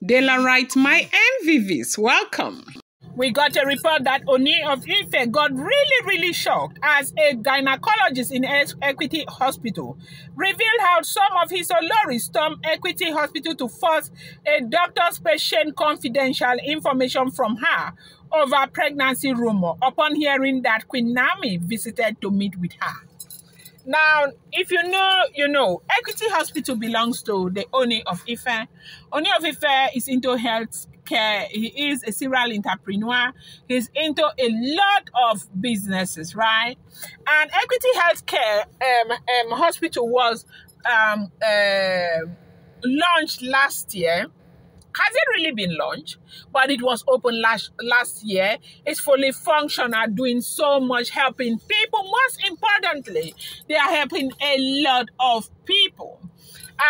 Dela writes, my MVVs, welcome. We got a report that Ooni of Ife got really shocked as a gynecologist in Equity Hospital revealed how some of his Oloris stormed Equity Hospital to force a doctor's patient confidential information from her over pregnancy rumor upon hearing that Queen Naomi visited to meet with her. Now, if you know, you know. Equity Hospital belongs to the Ooni of Ife. Ooni of Ife is into health care. He is a serial entrepreneur. He's into a lot of businesses, right? And Equity Healthcare Hospital was launched last year. Hasn't really been launched, but it was open last year. It's fully functional, doing so much, helping people. Most importantly, they are helping a lot of people.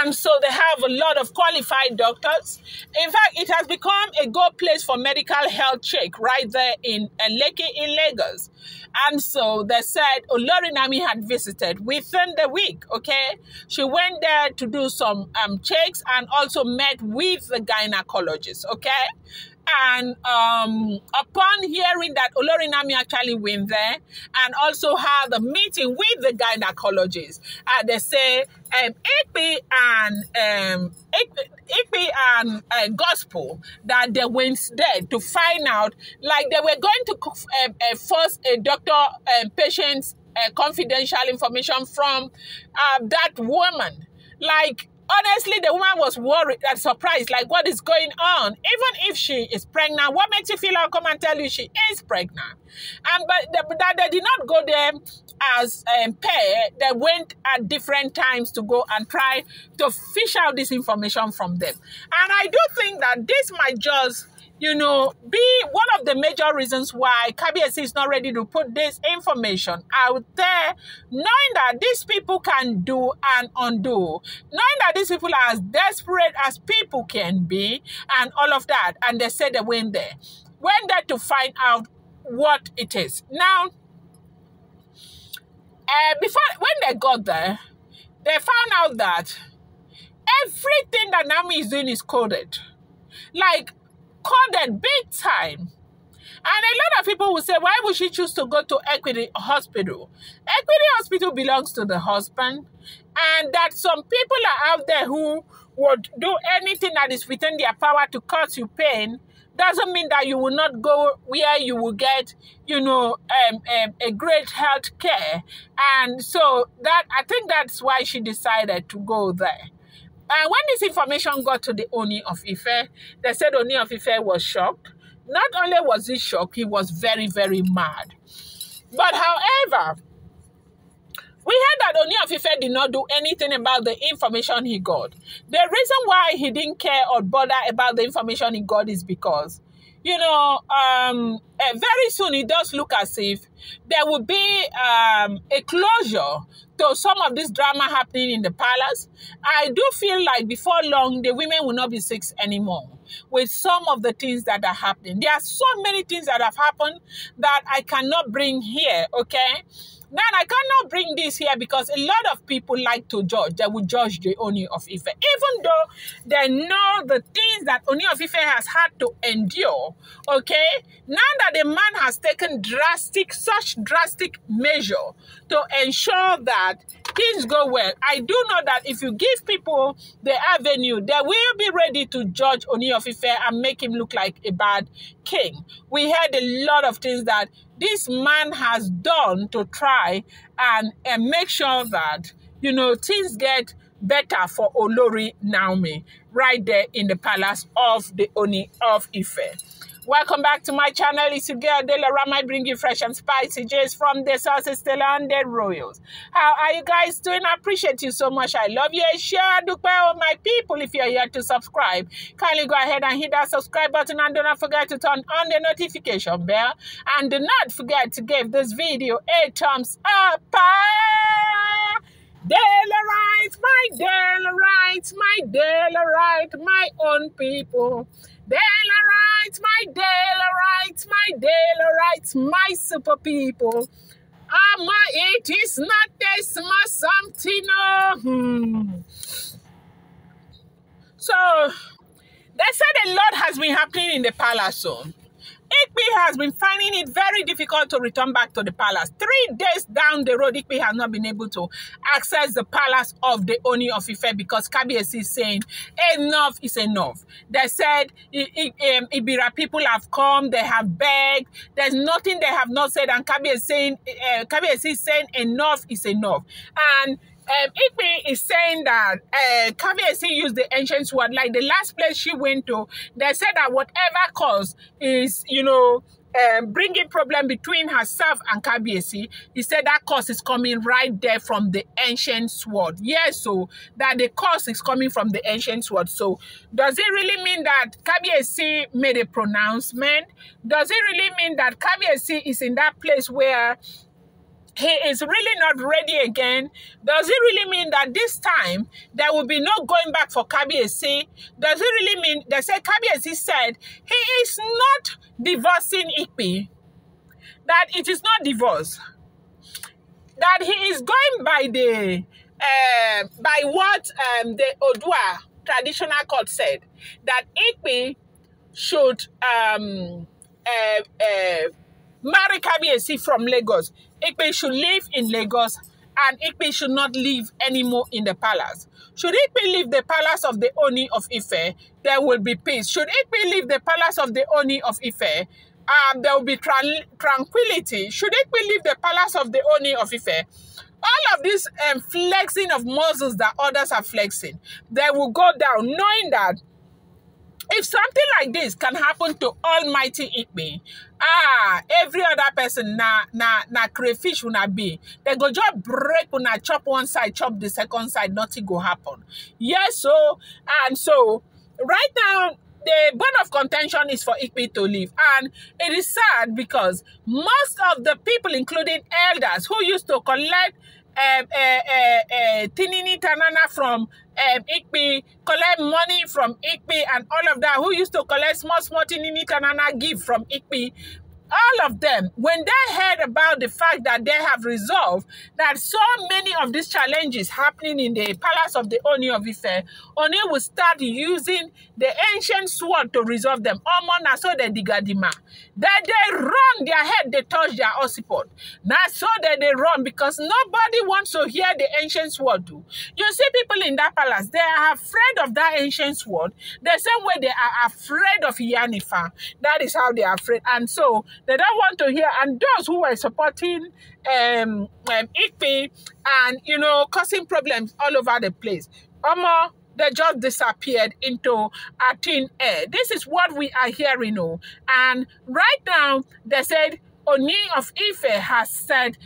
And so they have a lot of qualified doctors. In fact, it has become a go place for medical health check right there in Lekki in Lagos. And so they said Olori Naomi had visited within the week, okay? She went there to do some checks and also met with the gynecologist, okay? And upon hearing that Olori Naomi actually went there and also had a meeting with the gynecologist, they say Ife and Gospel that they went there to find out, like they were going to force a doctor patient's confidential information from that woman. Like, honestly, the woman was worried and surprised, like, what is going on? Even if she is pregnant, what makes you feel I'll come and tell you she is pregnant? But they did not go there as pair. They went at different times to go and try to fish out this information from them. And I do think that this might just, you know, be one of the major reasons why KBS is not ready to put this information out there, knowing that these people can do and undo, knowing that these people are as desperate as people can be, and all of that. And they said they went there to find out what it is. Now, when they got there, they found out that everything that Naomi is doing is coded. Like, coded big time. And a lot of people will say, why would she choose to go to Equity Hospital? Equity Hospital belongs to the husband, and that some people are out there who would do anything that is within their power to cause you pain doesn't mean that you will not go where you will get, you know, a great health care. And so that, I think that's why she decided to go there. And when this information got to the Ooni of Ife, they said Ooni of Ife was shocked. Not only was he shocked, he was very mad. But however, we heard that Ooni of Ife did not do anything about the information he got. The reason why he didn't care or bother about the information he got is because, you know, very soon it does look as if there will be a closure to some of this drama happening in the palace. I do feel like before long, the women will not be sick anymore with some of the things that are happening. There are so many things that have happened that I cannot bring here, okay? Now, I cannot bring this here because a lot of people like to judge. They will judge the Ooni of Ife. Even though they know the things that Ooni of Ife has had to endure, okay? Now that the man has taken such drastic measure to ensure that things go well, I do know that if you give people the avenue, they will be ready to judge Ooni of Ife and make him look like a bad king. We heard a lot of things that this man has done to try and make sure that, you know, things get better for Olori Naomi right there in the palace of the Ooni of Ife. Welcome back to my channel. It's your girl, Dela Rama. I bring you fresh and spicy gist from the sources, Stella and the Royals. How are you guys doing? I appreciate you so much. I love you. Share, do all my people. If you're here to subscribe, kindly go ahead and hit that subscribe button, and do not forget to turn on the notification bell. And do not forget to give this video a thumbs up. Dela rights, my Dela rights, my Dela right, my own people. Dela rights, my Dela rights, my Dela rights, my super people. It is not a small something. So, they said a has been happening in the palace zone? Ikpe has been finding it very difficult to return back to the palace. 3 days down the road, Ikpe has not been able to access the palace of the Ooni of Ife because Kabiyesi is saying enough is enough. They said Ibira people have come, they have begged. There's nothing they have not said, and Kabiyesi is saying enough is enough. And Ikpe is saying that Kabiyesi used the ancient word, like the last place she went to, they said that whatever cause is, bringing problem between herself and Kabiyesi, he said that cause is coming right there from the ancient sword. Yes, so that the cause is coming from the ancient sword. So does it really mean that Kabiyesi made a pronouncement? Does it really mean that Kabiyesi is in that place where he is really not ready again? Does it really mean that this time there will be no going back for Kabiyesi? Does it really mean, they say Kabiyesi said he is not divorcing Ikpe, that it is not divorce, that he is going by the by what the Odua traditional court said, that Ikpe should marry Kabiyesi from Lagos. Ikpe should live in Lagos, and Ikpe should not live anymore in the palace. Should Ikpe leave the palace of the Ooni of Ife, there will be peace. Should Ikpe leave the palace of the Ooni of Ife, there will be tranquility. Should Ikpe leave the palace of the Ooni of Ife, all of this flexing of muscles that others are flexing, they will go down, knowing that if something like this can happen to Almighty Ikpe, every other person na crayfish will not be. They go just break when I chop one side, chop the second side, nothing go happen. Yes, so right now the bone of contention is for Ikpe to leave, and it is sad because most of the people, including elders who used to collect tinini tanana from Ikpe, collect money from Ikpe and all of that, who used to collect small tinini tanana give from Ikpe, all of them, when they heard about the fact that they have resolved that so many of these challenges happening in the palace of the Ooni of Ife, Ooni will start using the ancient sword to resolve them. Omona so they digadima. That they run their head, they touch their occiput. Now so that they run because nobody wants to hear the ancient sword too. You see people in that palace, they are afraid of that ancient sword the same way they are afraid of Yanifa. That is how they are afraid. And so they don't want to hear. And those who were supporting Ikpe and, causing problems all over the place, they just disappeared into a thin air. This is what we are hearing. And right now, they said Ooni of Ife has said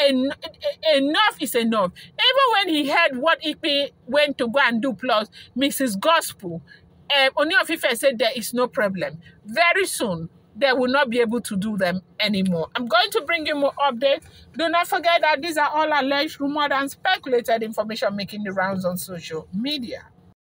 enough is enough. Even when he heard what Ikpe went to go and do plus Mrs. Gospel, Ooni of Ife said there is no problem. Very soon, they will not be able to do them anymore. I'm going to bring you more updates. Do not forget that these are all alleged, rumored, and speculated information making the rounds on social media.